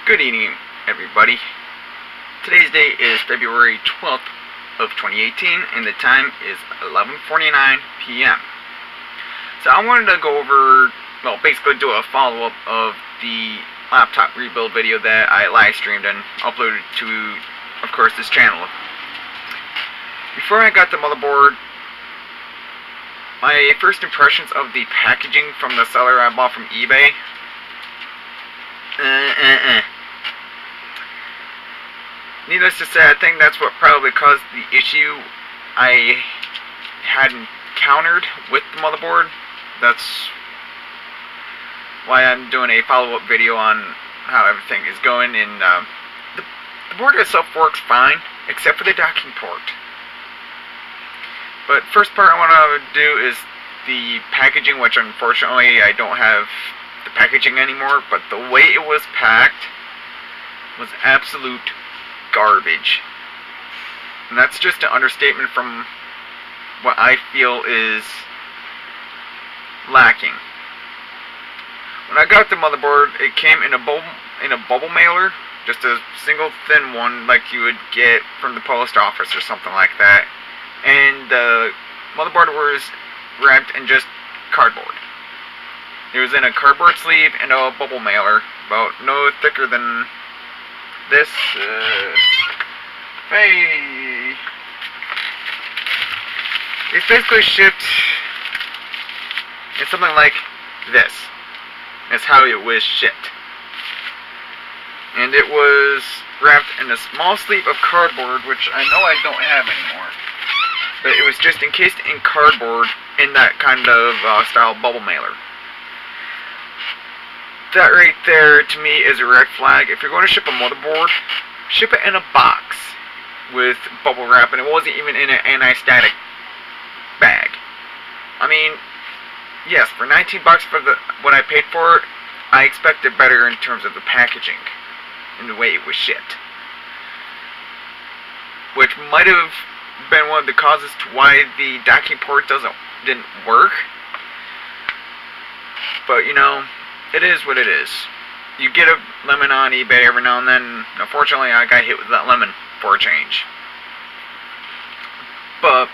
Good evening, everybody. Today's date is February 12th of 2018, and the time is 11:49 p.m. So I wanted to go over, basically do a follow-up of the laptop rebuild video that I live streamed and uploaded to, of course, this channel. Before I got the motherboard, my first impressions of the packaging from the seller I bought from eBay. Needless to say, I think that's what probably caused the issue I had encountered with the motherboard. That's why I'm doing a follow-up video on how everything is going. And the board itself works fine, except for the docking port. But first part I want to do is the packaging, which unfortunately I don't have the packaging anymore. But the way it was packed was absolute garbage. And that's just an understatement from what I feel is lacking. When I got the motherboard, it came in a bubble mailer, just a single thin one like you would get from the post office or something like that. And the motherboard was wrapped in just cardboard. It was in a cardboard sleeve and a bubble mailer, about no thicker than this. Hey, it's basically shipped in something like this. That's how it was shipped. And it was wrapped in a small sleeve of cardboard, which I know I don't have anymore. But it was just encased in cardboard in that kind of style bubble mailer. That right there, to me, is a red flag. If you're going to ship a motherboard, ship it in a box with bubble wrap, and it wasn't even in an anti-static bag. I mean, yes, for 19 bucks for what I paid for it, I expected better in terms of the packaging and the way it was shipped. Which might have been one of the causes to why the docking port didn't work. But, you know, it is what it is. You get a lemon on eBay every now and then. Unfortunately, I got hit with that lemon for a change. But,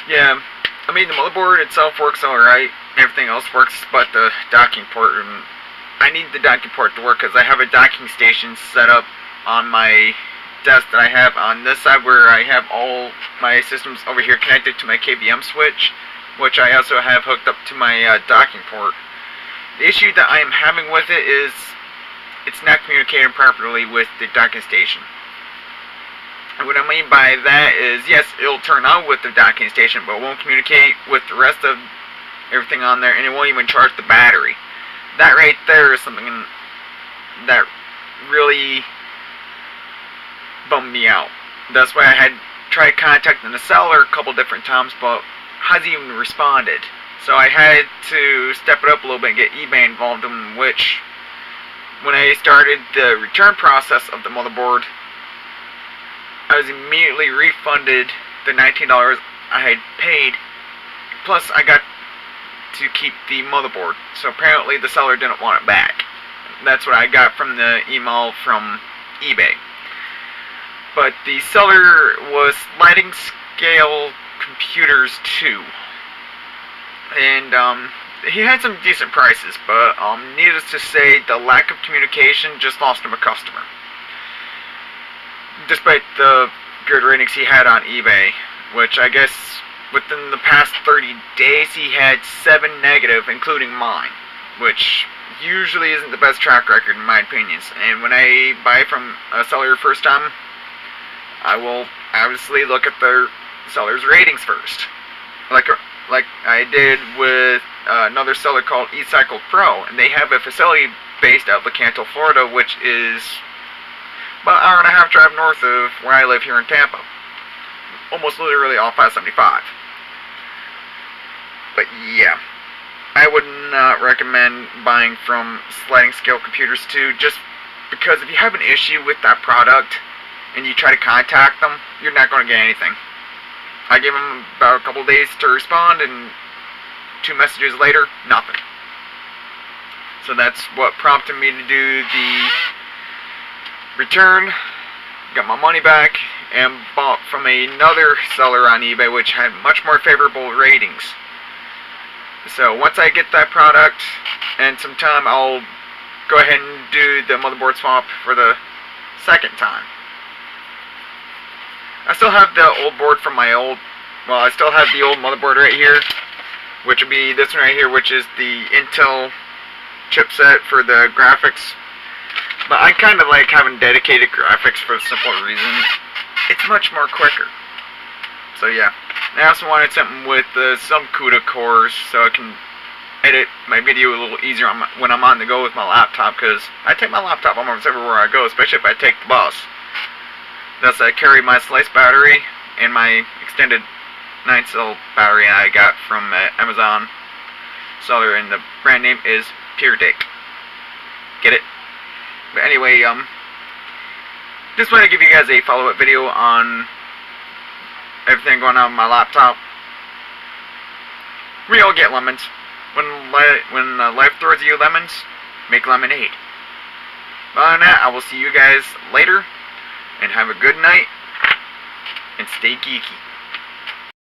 yeah, I mean, the motherboard itself works alright. Everything else works but the docking port. And I need the docking port to work because I have a docking station set up on my desk that I have on this side, where I have all my systems over here connected to my KVM switch, which I also have hooked up to my docking port. The issue that I am having with it is it's not communicating properly with the docking station. And what I mean by that is, yes, it'll turn on with the docking station, but it won't communicate with the rest of everything on there, and it won't even charge the battery. That right there is something that really bummed me out. That's why I had tried contacting the seller a couple different times, but hasn't even responded. So I had to step it up a little bit and get eBay involved, in which, when I started the return process of the motherboard, I was immediately refunded the $19 I had paid, plus I got to keep the motherboard. So apparently the seller didn't want it back. That's what I got from the email from eBay. But the seller was sliding scale computers too. And he had some decent prices, but needless to say, the lack of communication just lost him a customer. Despite the good ratings he had on eBay, which I guess within the past 30 days he had 7 negative, including mine, which usually isn't the best track record in my opinions. And when I buy from a seller first time, I will obviously look at the seller's ratings first, like I did with another seller called E6410 Pro, and they have a facility based out of Latitude, Florida, which is about an hour and a half drive north of where I live here in Tampa, almost literally off I-75. But yeah, I would not recommend buying from sliding scale computers too, just because if you have an issue with that product and you try to contact them, you're not going to get anything. I gave them about a couple days to respond, and 2 messages later, nothing. So that's what prompted me to do the returned, got my money back, and bought from another seller on eBay which had much more favorable ratings. So once I get that product and some time, I'll go ahead and do the motherboard swap for the second time. I still have the old board from my old, well, I still have the old motherboard right here, which would be this one right here, which is the Intel chipset for the graphics. But I kind of like having dedicated graphics for the simple reason it's much more quicker. So yeah, I also wanted something with some CUDA cores so I can edit my video a little easier when I'm on the go with my laptop, because I take my laptop almost everywhere I go, especially if I take the bus. Thus I carry my slice battery and my extended 9-cell battery I got from Amazon seller, and the brand name is Pure Dick. Get it? But anyway, just want to give you guys a follow-up video on everything going on with my laptop. We all get lemons. When life throws you lemons, make lemonade. But other than that, I will see you guys later, and have a good night, and stay geeky.